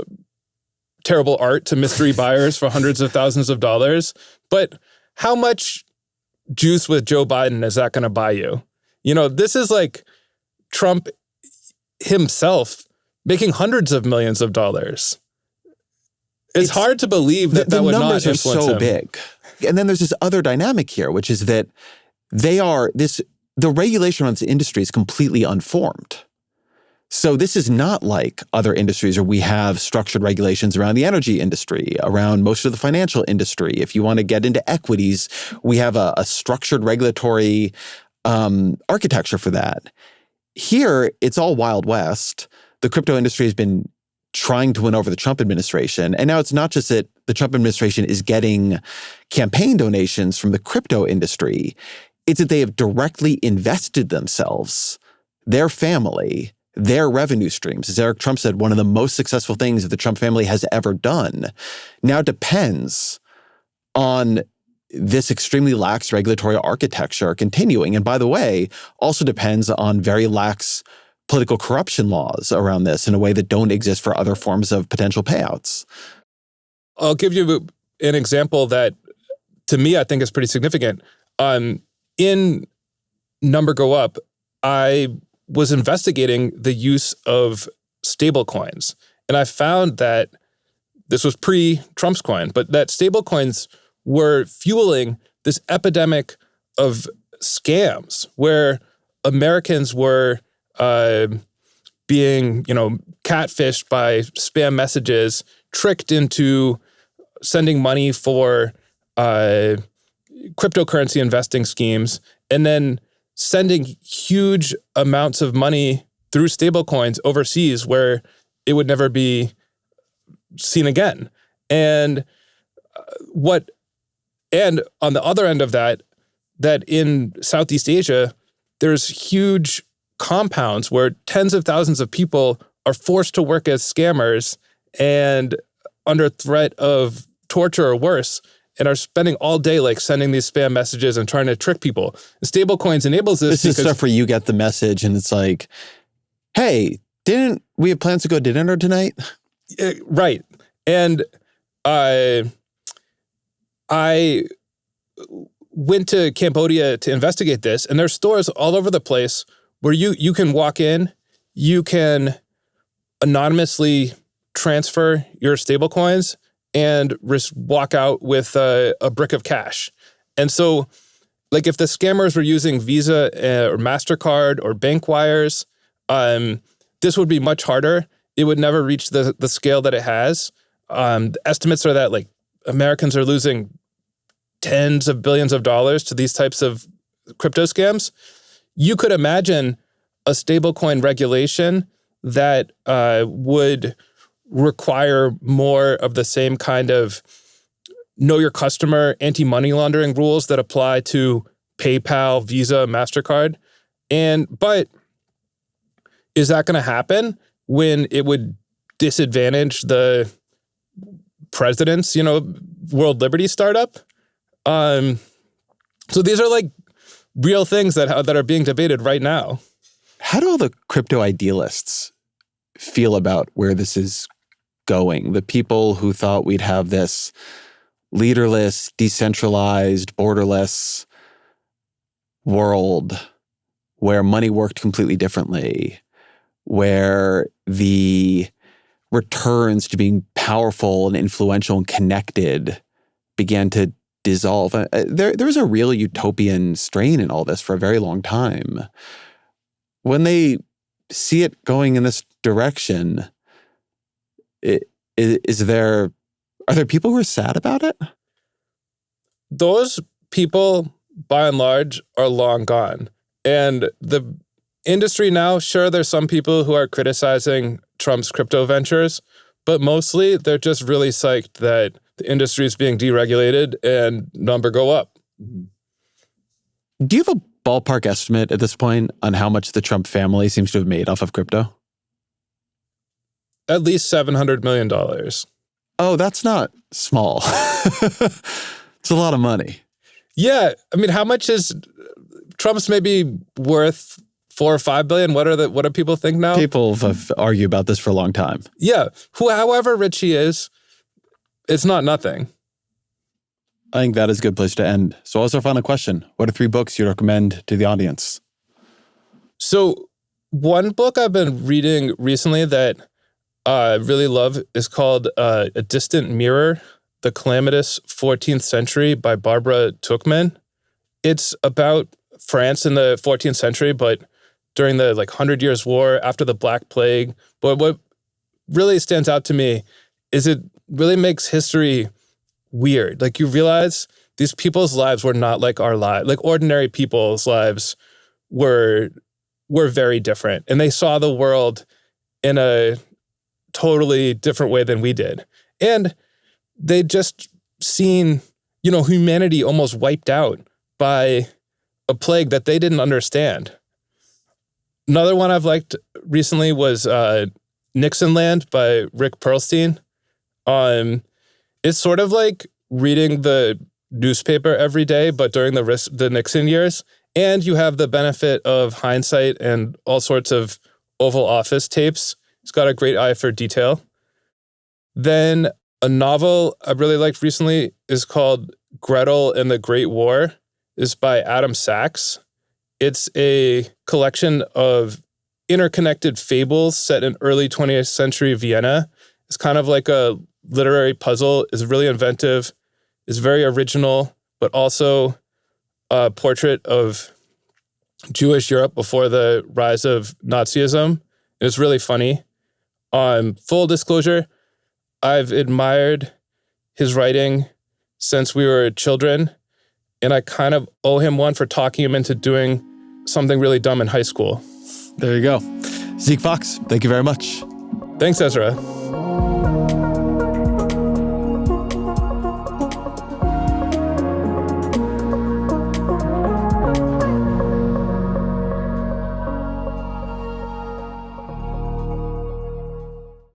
terrible art to mystery buyers for hundreds of thousands of dollars. But how much juice with Joe Biden is that going to buy you? This is like Trump himself making hundreds of millions of dollars. It's hard to believe that would not influence him. The numbers are so big. And then there's this other dynamic here, which is that the regulation on this industry is completely unformed. So this is not like other industries where we have structured regulations around the energy industry, around most of the financial industry. If you want to get into equities, we have a structured regulatory architecture for that. Here, it's all Wild West. The crypto industry has been trying to win over the Trump administration. And now it's not just that the Trump administration is getting campaign donations from the crypto industry. It's that they have directly invested themselves, their family, their revenue streams. As Eric Trump said, one of the most successful things that the Trump family has ever done now depends on this extremely lax regulatory architecture continuing. And by the way, also depends on very lax political corruption laws around this in a way that don't exist for other forms of potential payouts. I'll give you an example that to me, I think is pretty significant. In Number Go Up, I was investigating the use of stablecoins. And I found that this was pre-Trump's coin, but that stablecoins were fueling this epidemic of scams where Americans were being, catfished by spam messages, tricked into sending money for cryptocurrency investing schemes, and then sending huge amounts of money through stablecoins overseas where it would never be seen again. And and on the other end of that in Southeast Asia, there's huge compounds where tens of thousands of people are forced to work as scammers and under threat of torture or worse, and are spending all day sending these spam messages and trying to trick people. And stablecoins enables this. This is stuff where you get the message and it's like, hey, didn't we have plans to go to dinner tonight? Right. And I went to Cambodia to investigate this, and there's stores all over the place where you can walk in, you can anonymously transfer your stablecoins and walk out with a brick of cash. And so, if the scammers were using Visa or MasterCard or bank wires, this would be much harder. It would never reach the scale that it has. The estimates are that Americans are losing tens of billions of dollars to these types of crypto scams. You could imagine a stablecoin regulation that would require more of the same kind of know your customer, anti-money laundering rules that apply to PayPal, Visa, MasterCard. But is that going to happen when it would disadvantage the president's, World Liberty startup? So these are real things that are being debated right now. How do all the crypto idealists feel about where this is going? The people who thought we'd have this leaderless, decentralized, borderless world where money worked completely differently, where the returns to being powerful and influential and connected began to dissolve. There was a real utopian strain in all this for a very long time. When they see it going in this direction, are there people who are sad about it? Those people, by and large, are long gone. And the industry now, sure, there's some people who are criticizing Trump's crypto ventures, but mostly they're just really psyched that the industry is being deregulated and number go up. Do you have a ballpark estimate at this point on how much the Trump family seems to have made off of crypto? At least $700 million. Oh, that's not small. It's a lot of money. Yeah. I mean, how much is Trump's maybe worth? 4 or 5 billion? What do people think now? People have argued about this for a long time. Yeah. However rich he is, it's not nothing. I think that is a good place to end. So what's our final question? What are 3 books you recommend to the audience? So one book I've been reading recently that I really love is called A Distant Mirror, The Calamitous 14th Century by Barbara Tuchman. It's about France in the 14th century, but during the 100 Years' War, after the Black Plague. But what really stands out to me is it really makes history weird. You realize these people's lives were not like our lives. Ordinary people's lives were very different. And they saw the world in a totally different way than we did. And they'd just seen, humanity almost wiped out by a plague that they didn't understand. Another one I've liked recently was Nixonland by Rick Perlstein. It's sort of like reading the newspaper every day, but during the Nixon years. And you have the benefit of hindsight and all sorts of Oval Office tapes. It's got a great eye for detail. Then a novel I really liked recently is called Gretel and the Great War is by Adam Sachs. It's a collection of interconnected fables set in early 20th century Vienna. It's kind of like a literary puzzle. It's really inventive. It's very original, but also a portrait of Jewish Europe before the rise of Nazism. It's really funny. Full disclosure, I've admired his writing since we were children, and I kind of owe him one for talking him into doing something really dumb in high school. There you go. Zeke Faux, thank you very much. Thanks, Ezra.